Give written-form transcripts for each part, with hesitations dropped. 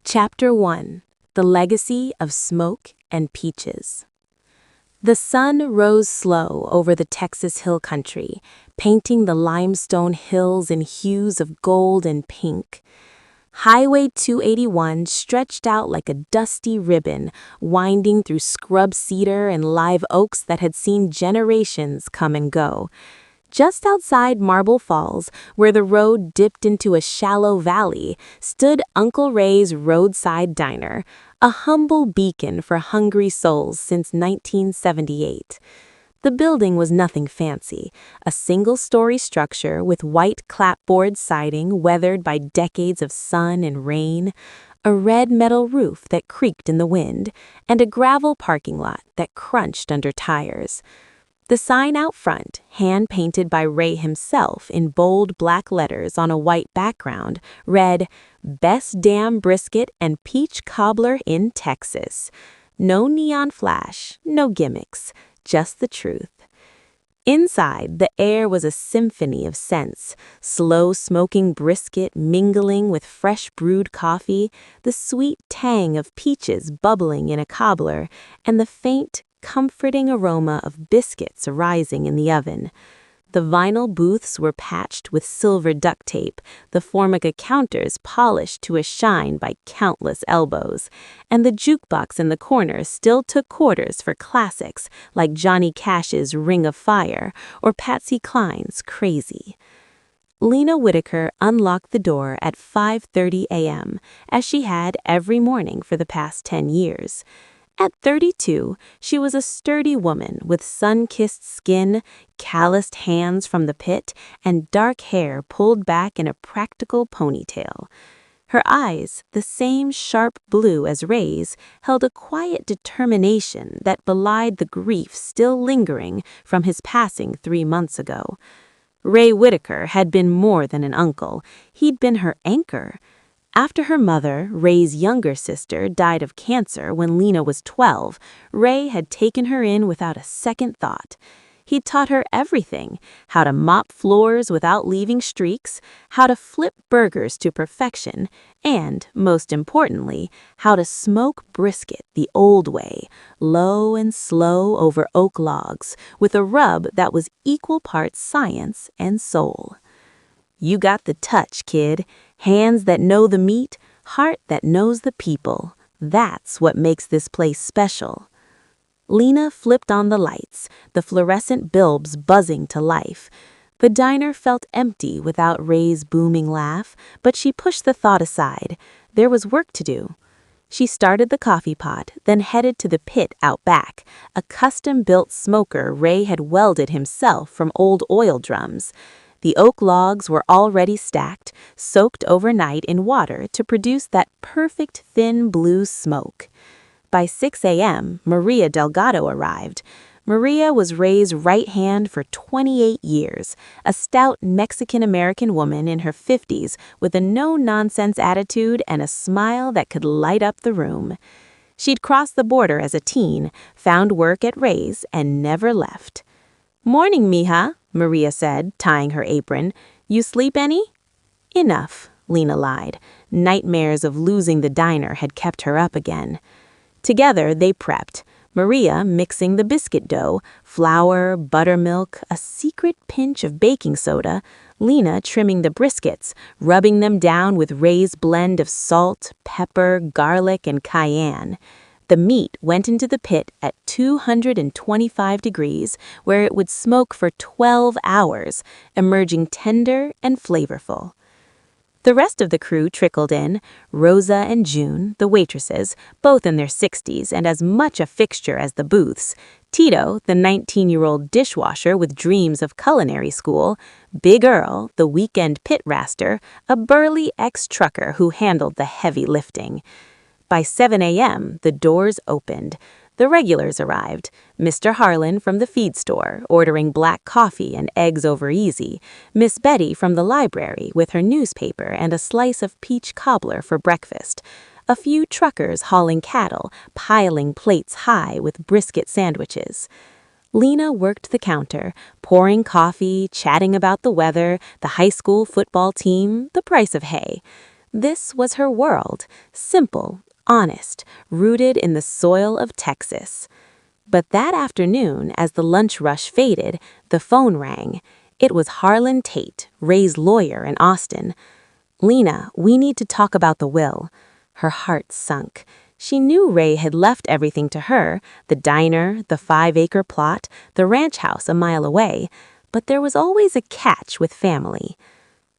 Chapter 1: The Legacy of Smoke and Peaches. The sun rose slow over the Texas hill country, painting the limestone hills in hues of gold and pink. Highway 281 stretched out like a dusty ribbon, winding through scrub cedar and live oaks that had seen generations come and go. Just outside Marble Falls, where the road dipped into a shallow valley, stood Uncle Ray's roadside diner, a humble beacon for hungry souls since 1978. The building was nothing fancy, a single-story structure with white clapboard siding weathered by decades of sun and rain, a red metal roof that creaked in the wind, and a gravel parking lot that crunched under tires. The sign out front, hand-painted by Ray himself in bold black letters on a white background, read, "Best damn brisket and peach cobbler in Texas." No neon flash, no gimmicks, just the truth. Inside, the air was a symphony of scents, slow-smoking brisket mingling with fresh brewed coffee, the sweet tang of peaches bubbling in a cobbler, and the faint, comforting aroma of biscuits rising in the oven. The vinyl booths were patched with silver duct tape, the Formica counters polished to a shine by countless elbows, and the jukebox in the corner still took quarters for classics like Johnny Cash's Ring of Fire or Patsy Cline's Crazy. Lena Whitaker unlocked the door at 5:30 a.m., as she had every morning for the past 10 years. At 32, she was a sturdy woman with sun-kissed skin, calloused hands from the pit, and dark hair pulled back in a practical ponytail. Her eyes, the same sharp blue as Ray's, held a quiet determination that belied the grief still lingering from his passing 3 months ago. Ray Whitaker had been more than an uncle. He'd been her anchor. After her mother, Ray's younger sister, died of cancer when Lena was 12, Ray had taken her in without a second thought. He'd taught her everything: how to mop floors without leaving streaks, how to flip burgers to perfection, and, most importantly, how to smoke brisket the old way, low and slow over oak logs, with a rub that was equal parts science and soul. "You got the touch, kid. Hands that know the meat, heart that knows the people. That's what makes this place special." Lena flipped on the lights, the fluorescent bulbs buzzing to life. The diner felt empty without Ray's booming laugh, but she pushed the thought aside. There was work to do. She started the coffee pot, then headed to the pit out back, a custom-built smoker Ray had welded himself from old oil drums. The oak logs were already stacked, soaked overnight in water to produce that perfect thin blue smoke. By 6 a.m., Maria Delgado arrived. Maria was Ray's right hand for 28 years, a stout Mexican-American woman in her 50s with a no-nonsense attitude and a smile that could light up the room. She'd crossed the border as a teen, found work at Ray's, and never left. "Morning, mija," Maria said, tying her apron. "You sleep any?" "Enough," Lena lied. Nightmares of losing the diner had kept her up again. Together, they prepped. Maria mixing the biscuit dough, flour, buttermilk, a secret pinch of baking soda. Lena trimming the briskets, rubbing them down with Ray's blend of salt, pepper, garlic, and cayenne. The meat went into the pit at 225 degrees, where it would smoke for 12 hours, emerging tender and flavorful. The rest of the crew trickled in: Rosa and June, the waitresses, both in their 60s and as much a fixture as the booths; Tito, the 19-year-old dishwasher with dreams of culinary school; Big Earl, the weekend pit raster, a burly ex-trucker who handled the heavy lifting. By 7 a.m., the doors opened. The regulars arrived. Mr. Harlan from the feed store, ordering black coffee and eggs over easy. Miss Betty from the library with her newspaper and a slice of peach cobbler for breakfast. A few truckers hauling cattle, piling plates high with brisket sandwiches. Lena worked the counter, pouring coffee, chatting about the weather, the high school football team, the price of hay. This was her world, simple, honest, rooted in the soil of Texas. But that afternoon, as the lunch rush faded, the phone rang. It was Harlan Tate, Ray's lawyer in Austin. "Lena, we need to talk about the will." Her heart sunk. She knew Ray had left everything to her, the diner, the 5-acre plot, the ranch house a mile away. But there was always a catch with family.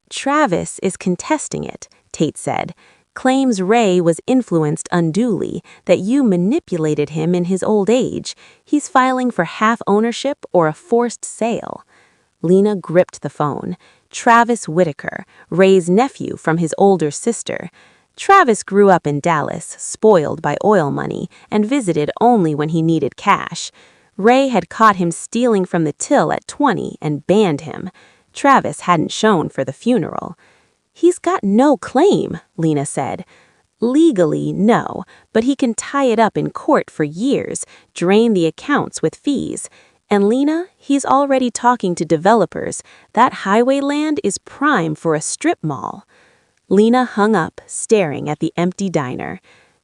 "Travis is contesting it," Tate said. "Claims Ray was influenced unduly, that you manipulated him in his old age. He's filing for half ownership or a forced sale." Lena gripped the phone. Travis Whitaker, Ray's nephew from his older sister. Travis grew up in Dallas, spoiled by oil money, and visited only when he needed cash. Ray had caught him stealing from the till at 20 and banned him. Travis hadn't shown for the funeral. "He's got no claim," Lena said. "Legally, no, but he can tie it up in court for years, drain the accounts with fees. And Lena, he's already talking to developers. That highway land is prime for a strip mall." Lena hung up, staring at the empty diner.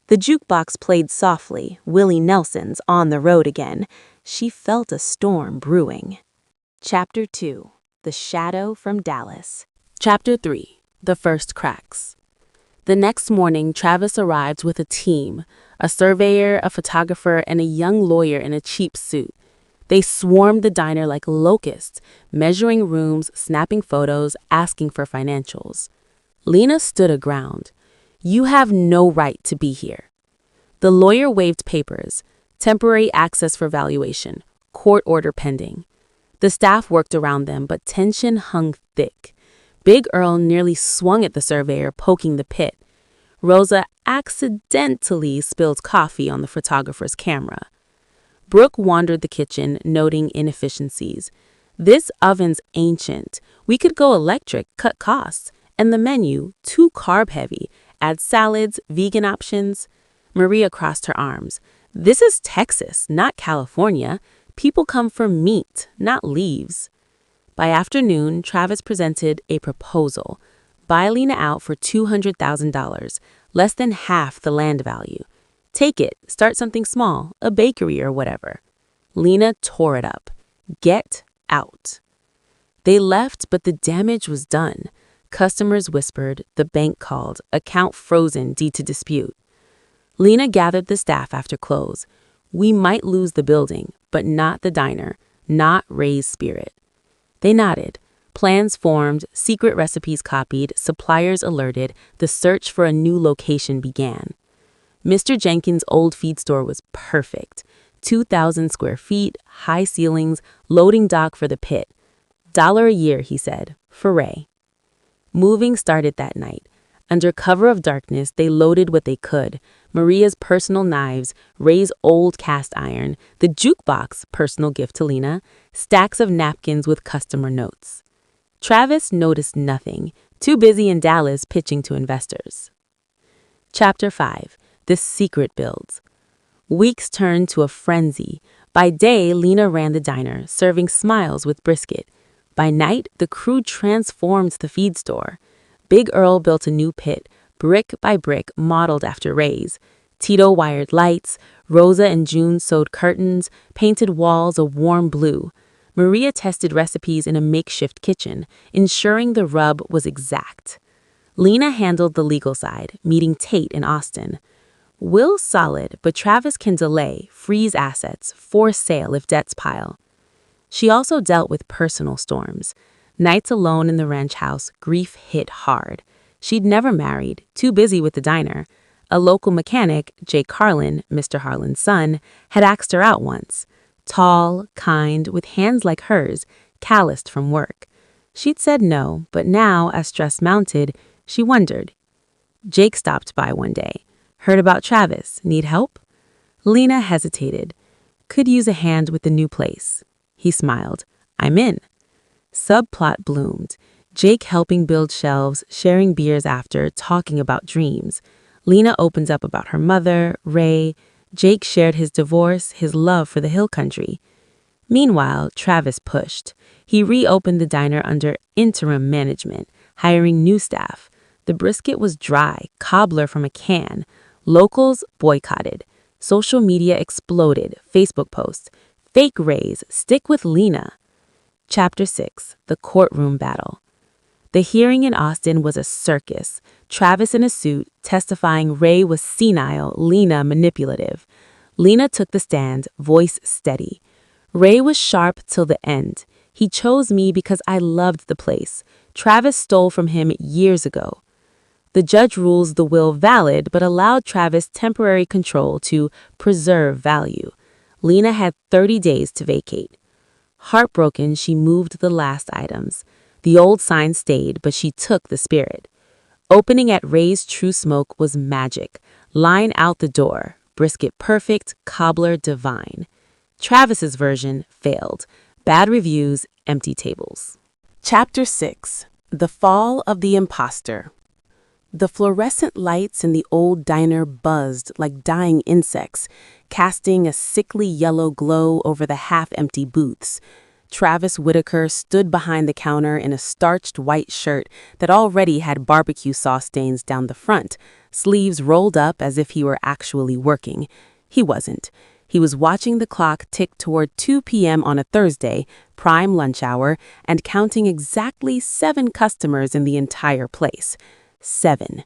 The jukebox played softly, Willie Nelson's On the Road Again. She felt a storm brewing. Chapter 2. The Shadow from Dallas. Chapter 3. The First Cracks. The next morning, Travis arrived with a team, a surveyor, a photographer, and a young lawyer in a cheap suit. They swarmed the diner like locusts, measuring rooms, snapping photos, asking for financials. Lena stood her ground. "You have no right to be here." The lawyer waved papers, temporary access for valuation, court order pending. The staff worked around them, but tension hung thick. Big Earl nearly swung at the surveyor, poking the pit. Rosa accidentally spilled coffee on the photographer's camera. Brooke wandered the kitchen, noting inefficiencies. "This oven's ancient. We could go electric, cut costs. And the menu, too carb-heavy. Add salads, vegan options." Maria crossed her arms. "This is Texas, not California. People come for meat, not leaves." By afternoon, Travis presented a proposal. Buy Lena out for $200,000, less than half the land value. Take it, start something small, a bakery or whatever. Lena tore it up. "Get out." They left, but the damage was done. Customers whispered, the bank called, account frozen due to dispute. Lena gathered the staff after close. "We might lose the building, but not the diner, not Ray's spirit." They nodded. Plans formed, secret recipes copied, suppliers alerted, the search for a new location began. Mr. Jenkins' old feed store was perfect. 2,000 square feet, high ceilings, loading dock for the pit. $1 a year, he said, for Ray. Moving started that night. Under cover of darkness, they loaded what they could. Maria's personal knives, Ray's old cast iron, the jukebox, personal gift to Lena, stacks of napkins with customer notes. Travis noticed nothing, too busy in Dallas pitching to investors. Chapter 5. The Secret Builds. Weeks turned to a frenzy. By day, Lena ran the diner, serving smiles with brisket. By night, the crew transformed the feed store. Big Earl built a new pit, brick by brick, modeled after Ray's. Tito wired lights, Rosa and June sewed curtains, painted walls a warm blue. Maria tested recipes in a makeshift kitchen, ensuring the rub was exact. Lena handled the legal side, meeting Tate in Austin. "Will's solid, but Travis can delay, freeze assets, force sale if debts pile." She also dealt with personal storms. Nights alone in the ranch house, grief hit hard. She'd never married, too busy with the diner. A local mechanic, Jake Harlan, Mr. Harlan's son, had asked her out once. Tall, kind, with hands like hers, calloused from work. She'd said no, but now, as stress mounted, she wondered. Jake stopped by one day. "Heard about Travis. Need help?" Lena hesitated. "Could use a hand with the new place." He smiled. "I'm in." Subplot bloomed. Jake helping build shelves, sharing beers after, talking about dreams. Lena opens up about her mother, Ray. Jake shared his divorce, his love for the hill country. Meanwhile, Travis pushed. He reopened the diner under interim management, hiring new staff. The brisket was dry, cobbler from a can. Locals boycotted. Social media exploded. Facebook posts. Fake Rays, stick with Lena. Chapter 6, The Courtroom Battle. The hearing in Austin was a circus. Travis in a suit, testifying Ray was senile, Lena manipulative. Lena took the stand, voice steady. Ray was sharp till the end. He chose me because I loved the place. Travis stole from him years ago. The judge rules the will valid, but allowed Travis temporary control to preserve value. Lena had 30 days to vacate. Heartbroken, she moved the last items. The old sign stayed, but she took the spirit. Opening at Ray's True Smoke was magic. Line out the door. Brisket perfect, cobbler divine. Travis's version failed. Bad reviews, empty tables. Chapter 6, The Fall of the Imposter. The fluorescent lights in the old diner buzzed like dying insects, casting a sickly yellow glow over the half-empty booths. Travis Whitaker stood behind the counter in a starched white shirt that already had barbecue sauce stains down the front, sleeves rolled up as if he were actually working. He wasn't. He was watching the clock tick toward 2 p.m. on a Thursday, prime lunch hour, and counting exactly 7 customers in the entire place. 7.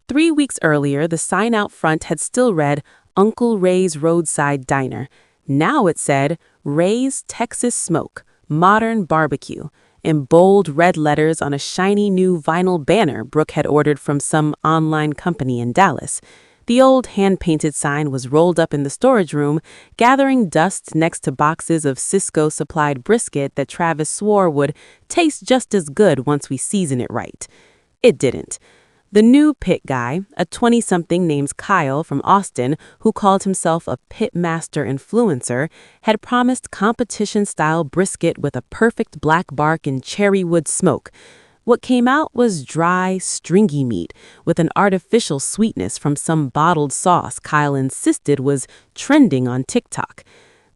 3 weeks earlier, the sign out front had still read Uncle Ray's Roadside Diner. Now it said Ray's Texas Smoke, Modern Barbecue, in bold red letters on a shiny new vinyl banner Brooke had ordered from some online company in Dallas. The old hand-painted sign was rolled up in the storage room, gathering dust next to boxes of Cisco-supplied brisket that Travis swore would taste just as good once we season it right. It didn't. The new pit guy, a 20-something named Kyle from Austin who called himself a pitmaster influencer, had promised competition-style brisket with a perfect black bark and cherry wood smoke. What came out was dry, stringy meat with an artificial sweetness from some bottled sauce Kyle insisted was trending on TikTok.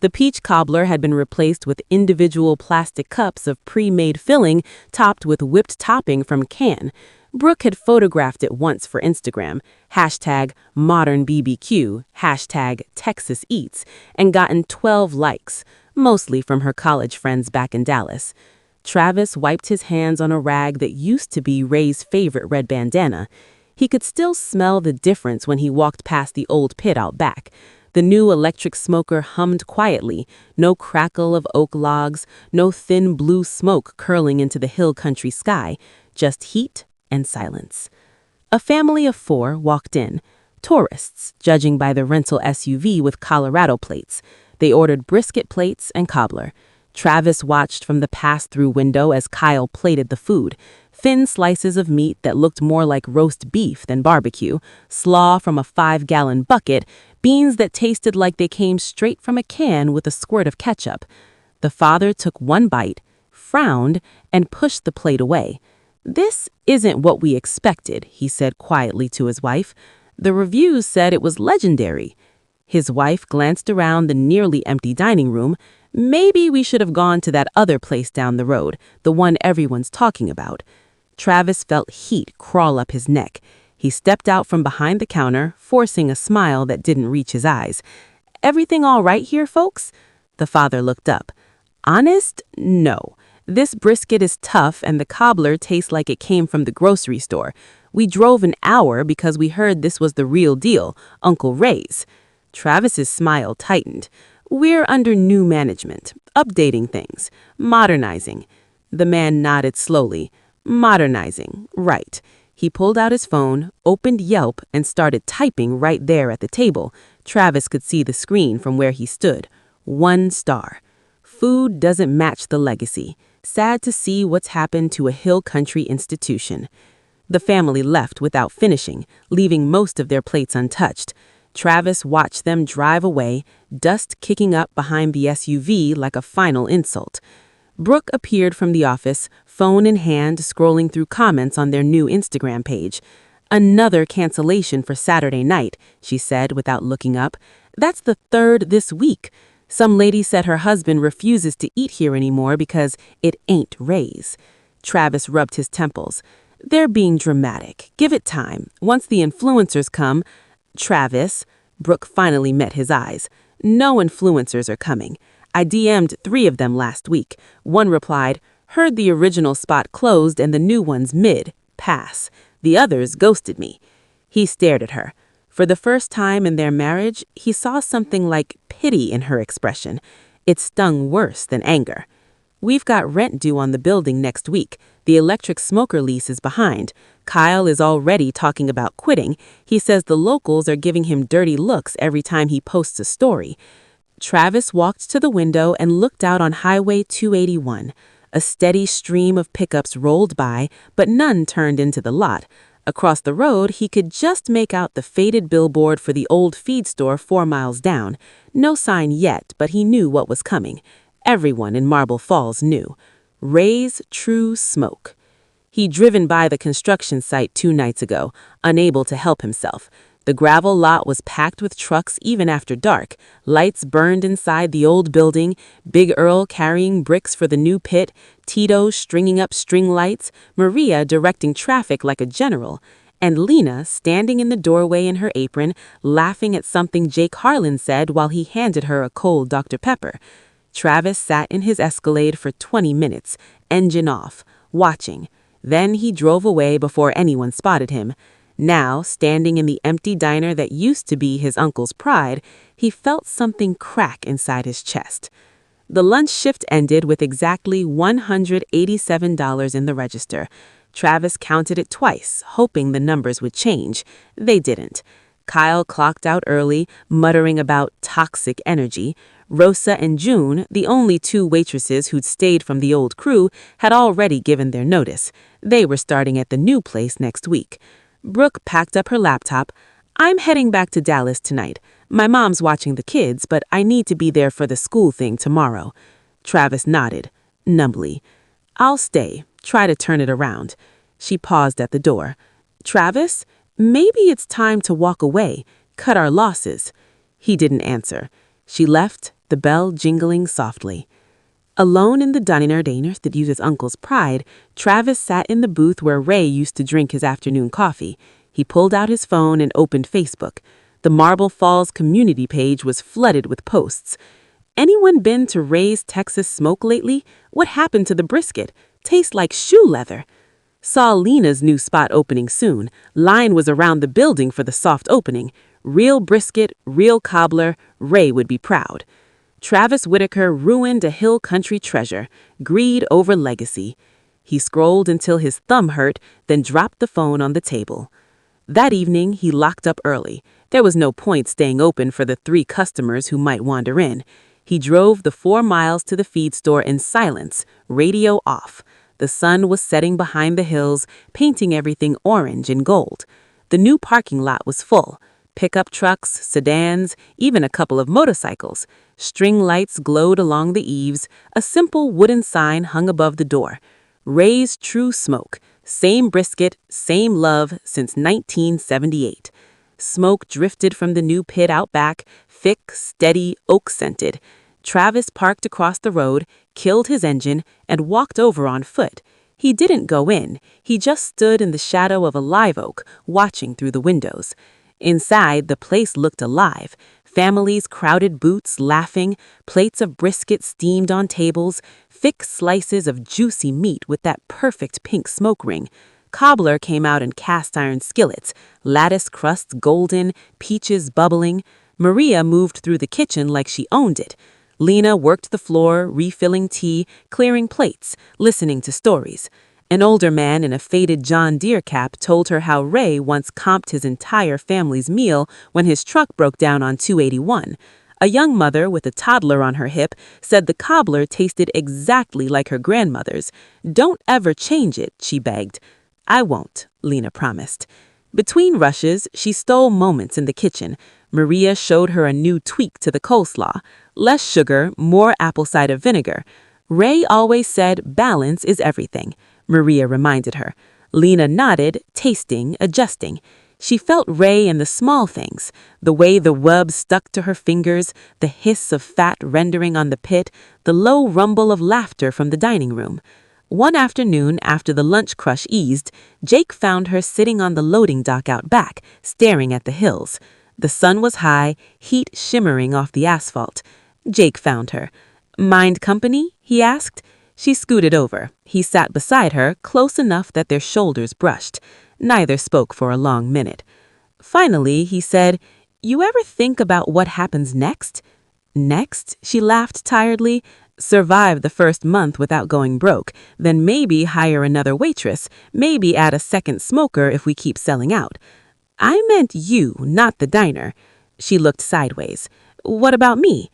The peach cobbler had been replaced with individual plastic cups of pre-made filling topped with whipped topping from can. Brooke had photographed it once for Instagram, #ModernBBQ, #TexasEats, and gotten 12 likes, mostly from her college friends back in Dallas. Travis wiped his hands on a rag that used to be Ray's favorite red bandana. He could still smell the difference when he walked past the old pit out back. The new electric smoker hummed quietly, no crackle of oak logs, no thin blue smoke curling into the hill country sky, just heat and silence. A family of 4 walked in, tourists, judging by the rental SUV with Colorado plates. They ordered brisket plates and cobbler. Travis watched from the pass-through window as Kyle plated the food. Thin slices of meat that looked more like roast beef than barbecue, slaw from a 5-gallon bucket, beans that tasted like they came straight from a can with a squirt of ketchup. The father took one bite, frowned, and pushed the plate away. "This isn't what we expected," he said quietly to his wife. "The reviews said it was legendary." His wife glanced around the nearly empty dining room. "Maybe we should have gone to that other place down the road, the one everyone's talking about." Travis felt heat crawl up his neck. He stepped out from behind the counter, forcing a smile that didn't reach his eyes. "Everything all right here, folks?" The father looked up. "Honest? No. This brisket is tough and the cobbler tastes like it came from the grocery store. We drove an hour because we heard this was the real deal, Uncle Ray's." Travis's smile tightened. "We're under new management, updating things, modernizing." The man nodded slowly. "Modernizing, right." He pulled out his phone, opened Yelp, and started typing right there at the table. Travis could see the screen from where he stood. 1 star. Food doesn't match the legacy. Sad to see what's happened to a hill country institution. The family left without finishing, leaving most of their plates untouched. Travis watched them drive away, dust kicking up behind the SUV like a final insult. Brooke appeared from the office, phone in hand, scrolling through comments on their new Instagram page. "Another cancellation for Saturday night," she said without looking up. "That's the 3rd this week. Some lady said her husband refuses to eat here anymore because it ain't Ray's." Travis rubbed his temples. They're being dramatic. Give it time. Once the influencers come, Travis, Brooke finally met his eyes. No influencers are coming. I DM'd 3 of them last week. One replied, heard the original spot closed and the new one's mid. Pass. The others ghosted me. He stared at her. For the first time in their marriage, he saw something like pity in her expression. It stung worse than anger. We've got rent due on the building next week. The electric smoker lease is behind. Kyle is already talking about quitting. He says the locals are giving him dirty looks every time he posts a story. Travis walked to the window and looked out on Highway 281. A steady stream of pickups rolled by, but none turned into the lot. Across the road, he could just make out the faded billboard for the old feed store 4 miles down. No sign yet, but he knew what was coming. Everyone in Marble Falls knew. Ray's True Smoke. He'd driven by the construction site 2 nights ago, unable to help himself. The gravel lot was packed with trucks even after dark. Lights burned inside the old building, Big Earl carrying bricks for the new pit, Tito stringing up string lights, Maria directing traffic like a general, and Lena standing in the doorway in her apron, laughing at something Jake Harlan said while he handed her a cold Dr. Pepper. Travis sat in his Escalade for 20 minutes, engine off, watching. Then he drove away before anyone spotted him. Now, standing in the empty diner that used to be his uncle's pride, he felt something crack inside his chest. The lunch shift ended with exactly $187 in the register. Travis counted it twice, hoping the numbers would change. They didn't. Kyle clocked out early, muttering about toxic energy. Rosa and June, the only 2 waitresses who'd stayed from the old crew, had already given their notice. They were starting at the new place next week. Brooke packed up her laptop. I'm heading back to Dallas tonight. My mom's watching the kids, but I need to be there for the school thing tomorrow. Travis nodded, numbly. I'll stay. Try to turn it around. She paused at the door. Travis, maybe it's time to walk away, cut our losses. He didn't answer. She left, the bell jingling softly. Alone in the diner that used his uncle's pride, Travis sat in the booth where Ray used to drink his afternoon coffee. He pulled out his phone and opened Facebook. The Marble Falls community page was flooded with posts. Anyone been to Ray's Texas Smoke lately? What happened to the brisket? Tastes like shoe leather. Saw Lena's new spot opening soon. Line was around the building for the soft opening. Real brisket, real cobbler, Ray would be proud. Travis Whitaker ruined a hill country treasure, greed over legacy. He scrolled until his thumb hurt, then dropped the phone on the table. That evening, he locked up early. There was no point staying open for the 3 customers who might wander in. He drove the 4 miles to the feed store in silence, radio off. The sun was setting behind the hills, painting everything orange and gold. The new parking lot was full. Pickup trucks, sedans, even a couple of motorcycles. String lights glowed along the eaves. A simple wooden sign hung above the door. Ray's True Smoke. Same brisket, same love since 1978. Smoke drifted from the new pit out back, thick, steady, oak-scented. Travis parked across the road, killed his engine, and walked over on foot. He didn't go in. He just stood in the shadow of a live oak, watching through the windows. Inside, the place looked alive. Families crowded booths, laughing, plates of brisket steamed on tables, thick slices of juicy meat with that perfect pink smoke ring. Cobbler came out in cast-iron skillets, lattice crusts golden, peaches bubbling. Maria moved through the kitchen like she owned it. Lena worked the floor, refilling tea, clearing plates, listening to stories. An older man in a faded John Deere cap told her how Ray once comped his entire family's meal when his truck broke down on 281. A young mother with a toddler on her hip said the cobbler tasted exactly like her grandmother's. Don't ever change it, she begged. I won't, Lena promised. Between rushes, she stole moments in the kitchen. Maria showed her a new tweak to the coleslaw. Less sugar, more apple cider vinegar. Ray always said balance is everything, Maria reminded her. Lena nodded, tasting, adjusting. She felt Ray in the small things, the way the wub stuck to her fingers, the hiss of fat rendering on the pit, the low rumble of laughter from the dining room. One afternoon, after the lunch crush eased, Jake found her sitting on the loading dock out back, staring at the hills. The sun was high, heat shimmering off the asphalt. Jake found her. "Mind company?" he asked. She scooted over. He sat beside her, close enough that their shoulders brushed. Neither spoke for a long minute. Finally, he said, "You ever think about what happens next?" "Next?" She laughed tiredly. "Survive the first month without going broke, then maybe hire another waitress, maybe add a second smoker if we keep selling out." "I meant you, not the diner." She looked sideways. "What about me?"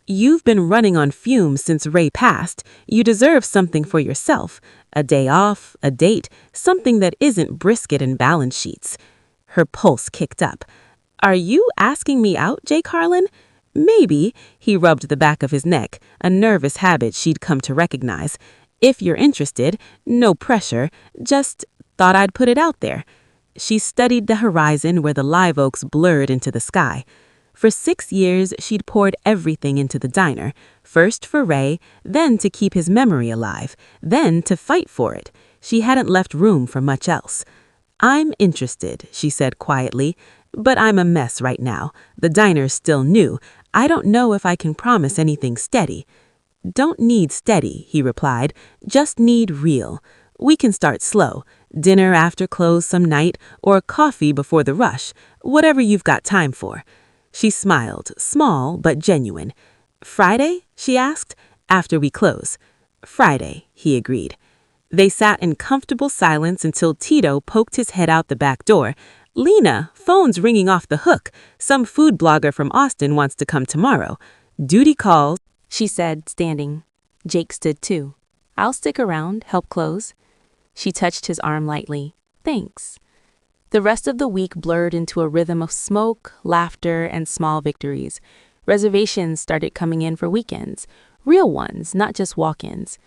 "You've been running on fumes since Ray passed. You deserve something for yourself. A day off, a date, something that isn't brisket and balance sheets." Her pulse kicked up. "Are you asking me out, Jake Harlan?" "Maybe." He rubbed the back of his neck, a nervous habit she'd come to recognize. "If you're interested, no pressure, just thought I'd put it out there." She studied the horizon where the live oaks blurred into the sky. For 6 years, she'd poured everything into the diner, first for Ray, then to keep his memory alive, then to fight for it. She hadn't left room for much else. "I'm interested," she said quietly, "but I'm a mess right now. The diner's still new. I don't know if I can promise anything steady." "Don't need steady," he replied, "just need real. We can start slow. Dinner after close some night, or coffee before the rush, whatever you've got time for." She smiled, small but genuine. "Friday?" she asked. "After we close." "Friday," he agreed. They sat in comfortable silence until Tito poked his head out the back door. "Lena, phone's ringing off the hook. Some food blogger from Austin wants to come tomorrow. Duty calls," she said, standing. Jake stood too. "I'll stick around, help close." She touched his arm lightly. "Thanks." The rest of the week blurred into a rhythm of smoke, laughter, and small victories. Reservations started coming in for weekends. Real ones, not just walk-ins.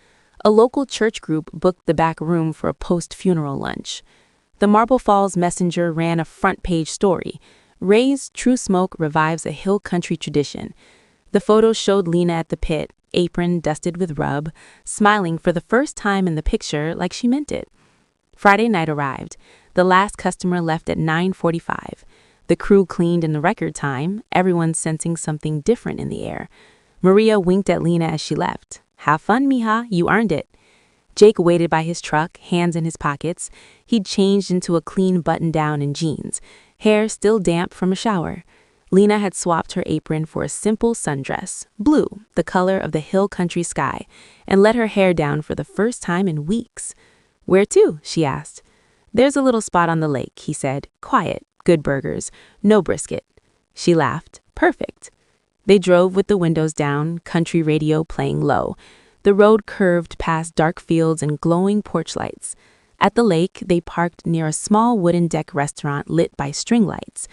A local church group booked the back room for a post-funeral lunch. The Marble Falls Messenger ran a front-page story. "Ray's True Smoke revives a hill country tradition." The photos showed Lena at the pit, apron dusted with rub, smiling for the first time in the picture like she meant it. Friday night arrived. The last customer left at 9:45. The crew cleaned in the record time, everyone sensing something different in the air. Maria winked at Lena as she left. "Have fun, mija, you earned it." Jake waited by his truck, hands in his pockets. He'd changed into a clean button-down and jeans, hair still damp from a shower. Lena had swapped her apron for a simple sundress, blue, the color of the hill country sky, and let her hair down for the first time in weeks. "Where to?" she asked. "There's a little spot on the lake," he said. "Quiet, good burgers, no brisket." She laughed. "Perfect." They drove with the windows down, country radio playing low. The road curved past dark fields and glowing porch lights. At the lake, they parked near a small wooden deck restaurant lit by string lights.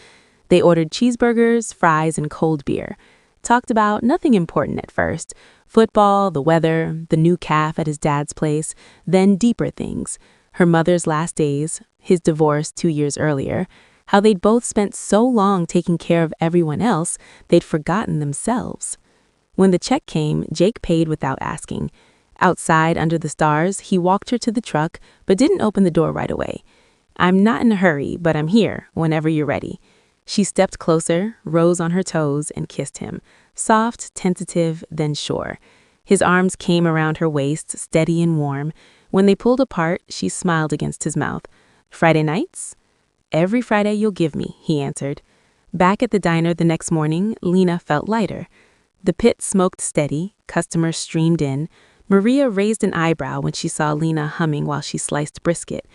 They ordered cheeseburgers, fries, and cold beer. Talked about nothing important at first. Football, the weather, the new calf at his dad's place, then deeper things. Her mother's last days, his divorce 2 years earlier, how they'd both spent so long taking care of everyone else, they'd forgotten themselves. When the check came, Jake paid without asking. Outside, under the stars, he walked her to the truck, but didn't open the door right away. "I'm not in a hurry, but I'm here, whenever you're ready." She stepped closer, rose on her toes, and kissed him. Soft, tentative, then sure. His arms came around her waist, steady and warm. When they pulled apart, she smiled against his mouth. "Friday nights?" "Every Friday you'll give me," he answered. Back at the diner the next morning, Lena felt lighter. The pit smoked steady, customers streamed in. Maria raised an eyebrow when she saw Lena humming while she sliced brisket.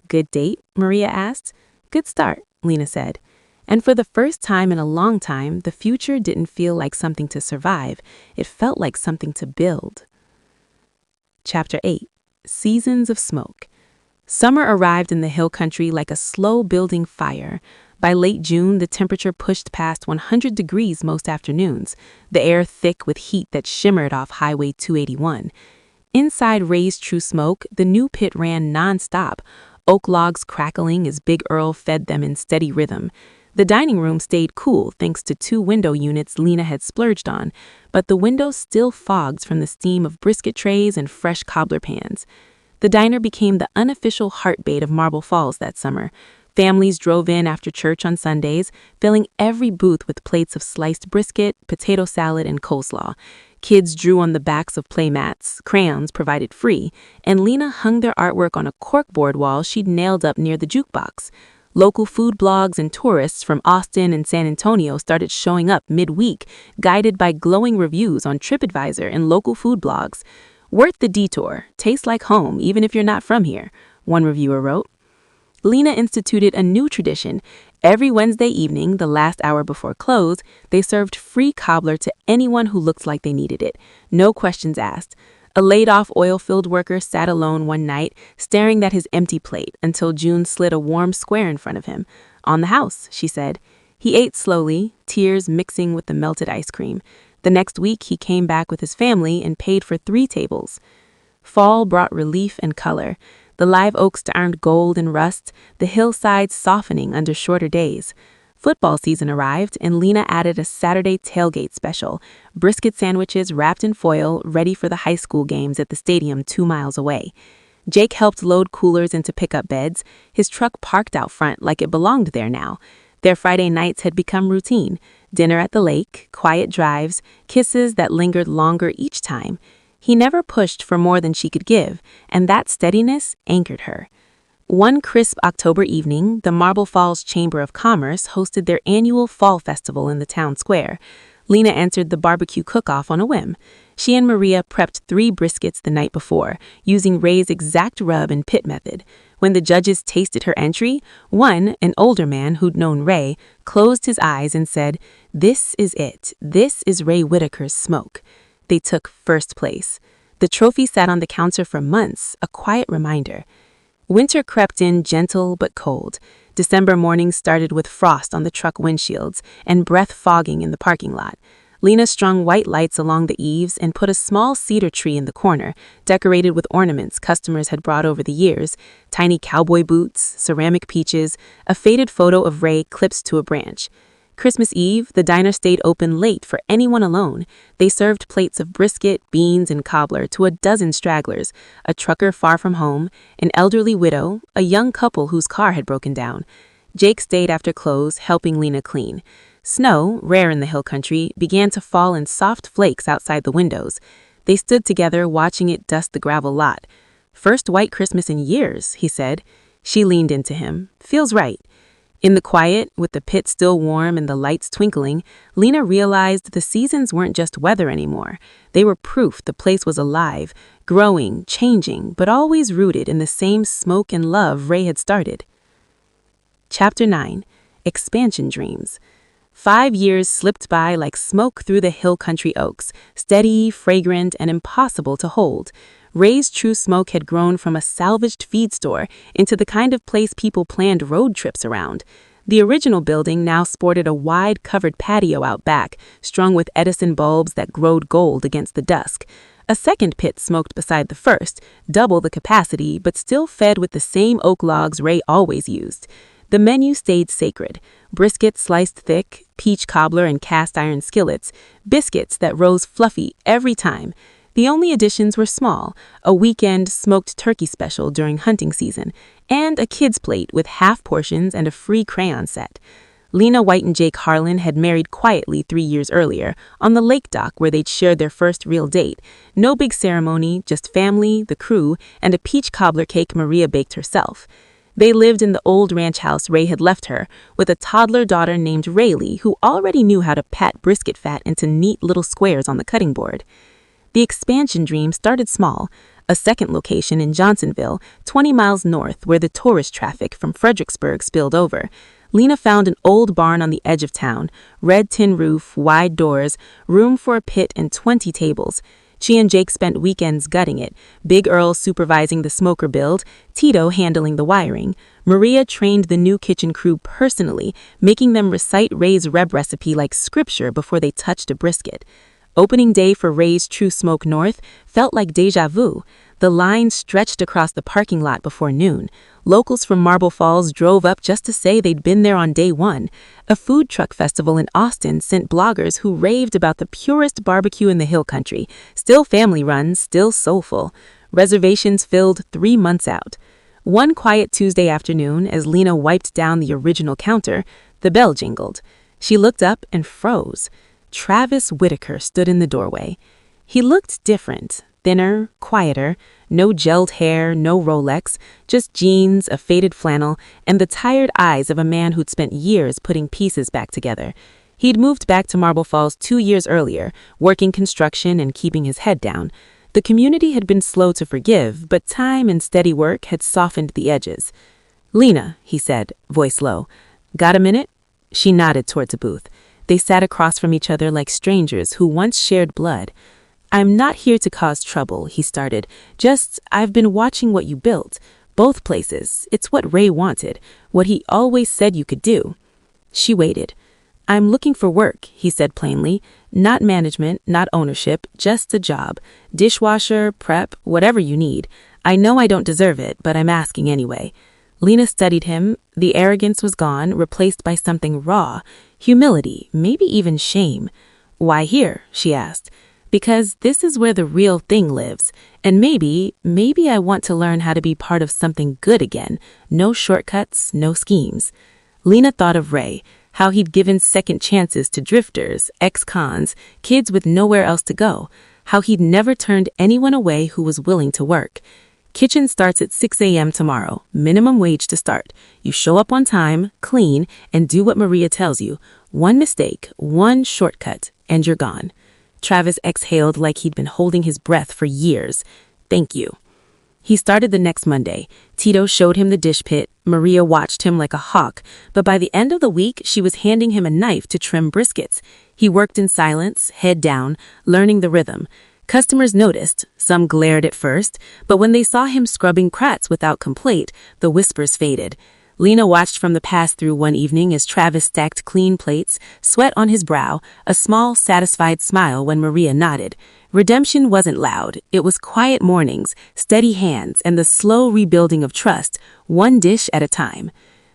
"Good date?" Maria asked. "Good start," Lena said. And for the first time in a long time, the future didn't feel like something to survive. It felt like something to build. Chapter 8. Seasons of Smoke. Summer arrived in the hill country like a slow-building fire. By late June, the temperature pushed past 100 degrees most afternoons, the air thick with heat that shimmered off Highway 281. Inside Ray's True Smoke, the new pit ran nonstop, oak logs crackling as Big Earl fed them in steady rhythm. The dining room stayed cool thanks to 2 window units Lena had splurged on, but the windows still fogged from the steam of brisket trays and fresh cobbler pans. The diner became the unofficial heartbeat of Marble Falls that summer. Families drove in after church on Sundays, filling every booth with plates of sliced brisket, potato salad, and coleslaw. Kids drew on the backs of playmats, crayons provided free, and Lena hung their artwork on a corkboard wall she'd nailed up near the jukebox. Local food blogs and tourists from Austin and San Antonio started showing up midweek, guided by glowing reviews on TripAdvisor and local food blogs. "Worth the detour, tastes like home even if you're not from here," one reviewer wrote. Lena instituted a new tradition. Every Wednesday evening, the last hour before close, they served free cobbler to anyone who looked like they needed it. No questions asked. A laid-off oil-filled worker sat alone one night, staring at his empty plate until June slid a warm square in front of him. "On the house," she said. He ate slowly, tears mixing with the melted ice cream. The next week, he came back with his family and paid for 3 tables. Fall brought relief and color. The live oaks turned gold and rust, the hillsides softening under shorter days. Football season arrived, and Lena added a Saturday tailgate special, brisket sandwiches wrapped in foil, ready for the high school games at the stadium 2 miles away. Jake helped load coolers into pickup beds, his truck parked out front like it belonged there now. Their Friday nights had become routine: dinner at the lake, quiet drives, kisses that lingered longer each time. He never pushed for more than she could give, and that steadiness anchored her. One crisp October evening, the Marble Falls Chamber of Commerce hosted their annual fall festival in the town square. Lena entered the barbecue cook-off on a whim. She and Maria prepped 3 briskets the night before, using Ray's exact rub and pit method. When the judges tasted her entry, one, an older man who'd known Ray, closed his eyes and said, "This is it. This is Ray Whitaker's smoke." They took first place. The trophy sat on the counter for months, a quiet reminder. Winter crept in gentle but cold. December mornings started with frost on the truck windshields and breath fogging in the parking lot. Lena strung white lights along the eaves and put a small cedar tree in the corner, decorated with ornaments customers had brought over the years: tiny cowboy boots, ceramic peaches, a faded photo of Ray clipped to a branch. Christmas Eve, the diner stayed open late for anyone alone. They served plates of brisket, beans, and cobbler to a dozen stragglers, a trucker far from home, an elderly widow, a young couple whose car had broken down. Jake stayed after close, helping Lena clean. Snow, rare in the hill country, began to fall in soft flakes outside the windows. They stood together, watching it dust the gravel lot. "First white Christmas in years," he said. She leaned into him. "Feels right." In the quiet, with the pit still warm and the lights twinkling, Lena realized the seasons weren't just weather anymore. They were proof the place was alive, growing, changing, but always rooted in the same smoke and love Ray had started. Chapter 9. Expansion Dreams. 5 years slipped by like smoke through the hill country oaks, steady, fragrant, and impossible to hold. Ray's True Smoke had grown from a salvaged feed store into the kind of place people planned road trips around. The original building now sported a wide covered patio out back, strung with Edison bulbs that glowed gold against the dusk. A second pit smoked beside the first, double the capacity, but still fed with the same oak logs Ray always used. The menu stayed sacred: brisket sliced thick, peach cobbler in cast iron skillets, biscuits that rose fluffy every time. The only additions were small: a weekend smoked turkey special during hunting season, and a kid's plate with half portions and a free crayon set. Lena White and Jake Harlan had married quietly 3 years earlier, on the lake dock where they'd shared their first real date. No big ceremony, just family, the crew, and a peach cobbler cake Maria baked herself. They lived in the old ranch house Ray had left her, with a toddler daughter named Rayleigh who already knew how to pat brisket fat into neat little squares on the cutting board. The expansion dream started small: a second location in Johnsonville, 20 miles north, where the tourist traffic from Fredericksburg spilled over. Lena found an old barn on the edge of town, red tin roof, wide doors, room for a pit and 20 tables. She and Jake spent weekends gutting it, Big Earl supervising the smoker build, Tito handling the wiring. Maria trained the new kitchen crew personally, making them recite Ray's reb recipe like scripture before they touched a brisket. Opening day for Ray's True Smoke North felt like déjà vu. The line stretched across the parking lot before noon. Locals from Marble Falls drove up just to say they'd been there on day one. A food truck festival in Austin sent bloggers who raved about the purest barbecue in the hill country. Still family-run, still soulful. Reservations filled 3 months out. One quiet Tuesday afternoon, as Lena wiped down the original counter, the bell jingled. She looked up and froze. Travis Whitaker stood in the doorway. He looked different, thinner, quieter, no gelled hair, no Rolex, just jeans, a faded flannel, and the tired eyes of a man who'd spent years putting pieces back together. He'd moved back to Marble Falls 2 years earlier, working construction and keeping his head down. The community had been slow to forgive, but time and steady work had softened the edges. "Lena," he said, voice low. "Got a minute?" She nodded towards a booth. They sat across from each other like strangers who once shared blood. "I'm not here to cause trouble," he started. "Just, I've been watching what you built. Both places. It's what Ray wanted, what he always said you could do." She waited. "I'm looking for work," he said plainly. "Not management, not ownership, just a job. Dishwasher, prep, whatever you need. I know I don't deserve it, but I'm asking anyway." Lena studied him. The arrogance was gone, replaced by something raw. Humility, maybe even shame. "Why here?" she asked. "Because this is where the real thing lives. And maybe I want to learn how to be part of something good again. No shortcuts, no schemes." Lena thought of Ray. How he'd given second chances to drifters, ex-cons, kids with nowhere else to go. How he'd never turned anyone away who was willing to work. "Kitchen starts at 6 a.m. tomorrow, minimum wage to start. You show up on time, clean, and do what Maria tells you. One mistake, one shortcut, and you're gone." Travis exhaled like he'd been holding his breath for years. "Thank you." He started the next Monday. Tito showed him the dish pit. Maria watched him like a hawk, but by the end of the week, she was handing him a knife to trim briskets. He worked in silence, head down, learning the rhythm. Customers noticed. Some glared at first, but when they saw him scrubbing crats without complaint, the whispers faded. Lena watched from the pass-through one evening as Travis stacked clean plates, sweat on his brow, a small, satisfied smile when Maria nodded. Redemption wasn't loud. It was quiet mornings, steady hands, and the slow rebuilding of trust, one dish at a time.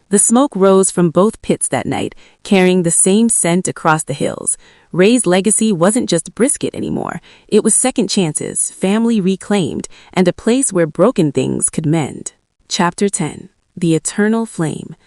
The smoke rose from both pits that night, carrying the same scent across the hills. Ray's legacy wasn't just brisket anymore. It was second chances, family reclaimed, and a place where broken things could mend. Chapter 10. The Eternal Flame.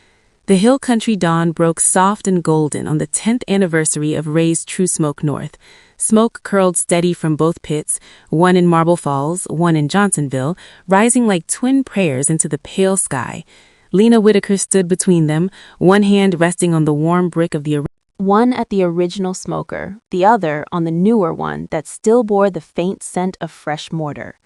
The hill country dawn broke soft and golden on the 10th anniversary of Ray's True Smoke North. Smoke curled steady from both pits, one in Marble Falls, one in Johnsonville, rising like twin prayers into the pale sky. Lena Whitaker stood between them, one hand resting on the warm brick of the one at the original smoker, the other on the newer one that still bore the faint scent of fresh mortar.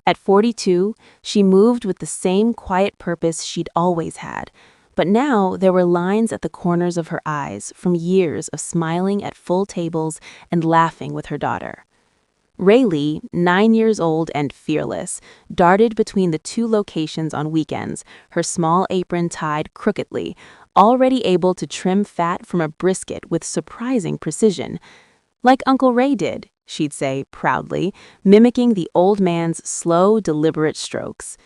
At 42, she moved with the same quiet purpose she'd always had, but now there were lines at the corners of her eyes from years of smiling at full tables and laughing with her daughter. Rayleigh, 9 years old and fearless, darted between the two locations on weekends, her small apron tied crookedly, already able to trim fat from a brisket with surprising precision. "Like Uncle Ray did," she'd say proudly, mimicking the old man's slow, deliberate strokes.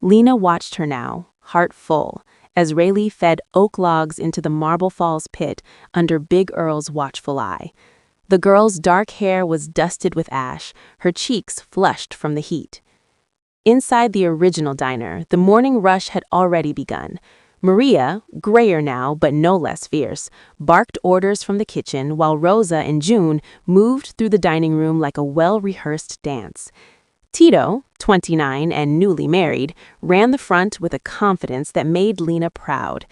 Lena watched her now, heart full, as Rayleigh fed oak logs into the Marble Falls pit under Big Earl's watchful eye. The girl's dark hair was dusted with ash, her cheeks flushed from the heat. Inside the original diner, the morning rush had already begun. Maria, grayer now but no less fierce, barked orders from the kitchen while Rosa and June moved through the dining room like a well-rehearsed dance. Tito, 29 and newly married, ran the front with a confidence that made Lena proud.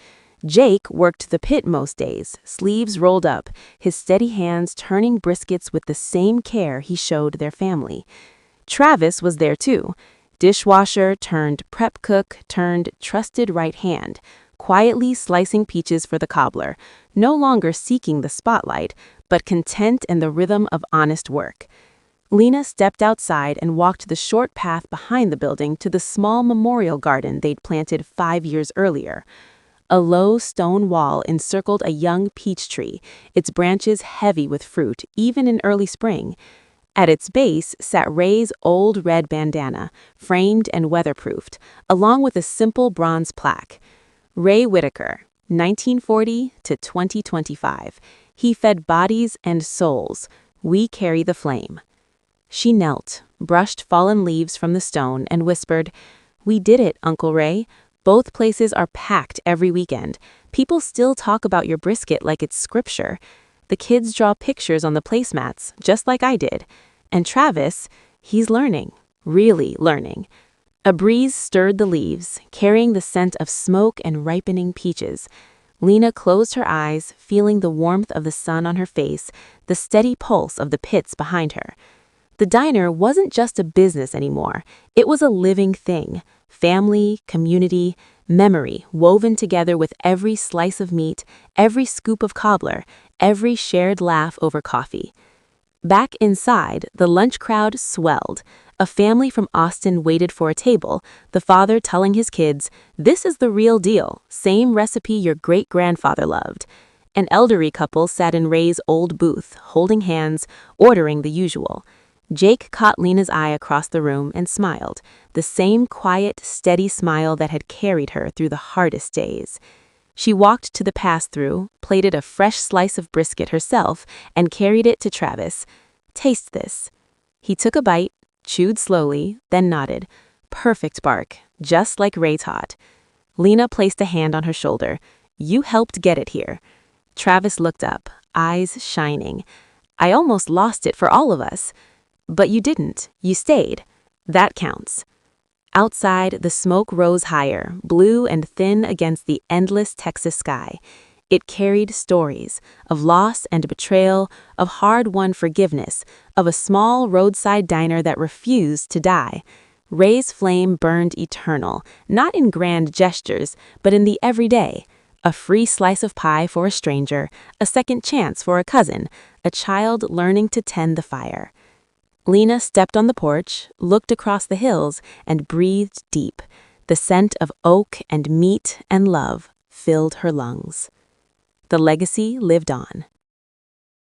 Jake worked the pit most days, sleeves rolled up, his steady hands turning briskets with the same care he showed their family. Travis was there too, dishwasher turned prep cook turned trusted right hand, quietly slicing peaches for the cobbler, no longer seeking the spotlight, but content in the rhythm of honest work. Lena stepped outside and walked the short path behind the building to the small memorial garden they'd planted 5 years earlier. A low stone wall encircled a young peach tree, its branches heavy with fruit, even in early spring. At its base sat Ray's old red bandana, framed and weatherproofed, along with a simple bronze plaque. Ray Whitaker, 1940 to 2025. He fed bodies and souls. We carry the flame. She knelt, brushed fallen leaves from the stone, and whispered, "We did it, Uncle Ray. Both places are packed every weekend. People still talk about your brisket like it's scripture. The kids draw pictures on the placemats, just like I did. And Travis, he's learning, really learning." A breeze stirred the leaves, carrying the scent of smoke and ripening peaches. Lena closed her eyes, feeling the warmth of the sun on her face, the steady pulse of the pits behind her. The diner wasn't just a business anymore. It was a living thing. Family, community, memory woven together with every slice of meat, every scoop of cobbler, every shared laugh over coffee. Back inside, the lunch crowd swelled. A family from Austin waited for a table, the father telling his kids, "This is the real deal, same recipe your great-grandfather loved." An elderly couple sat in Ray's old booth, holding hands, ordering the usual. Jake caught Lena's eye across the room and smiled, the same quiet, steady smile that had carried her through the hardest days. She walked to the pass-through, plated a fresh slice of brisket herself, and carried it to Travis. "Taste this." He took a bite, chewed slowly, then nodded. Perfect bark, just like Ray taught. Lena placed a hand on her shoulder. "You helped get it here." Travis looked up, eyes shining. "I almost lost it for all of us." "But you didn't. You stayed. That counts." Outside, the smoke rose higher, blue and thin against the endless Texas sky. It carried stories of loss and betrayal, of hard-won forgiveness, of a small roadside diner that refused to die. Ray's flame burned eternal, not in grand gestures, but in the everyday. A free slice of pie for a stranger, a second chance for a cousin, a child learning to tend the fire. Lena stepped on the porch, looked across the hills, and breathed deep. The scent of oak and meat and love filled her lungs. The legacy lived on.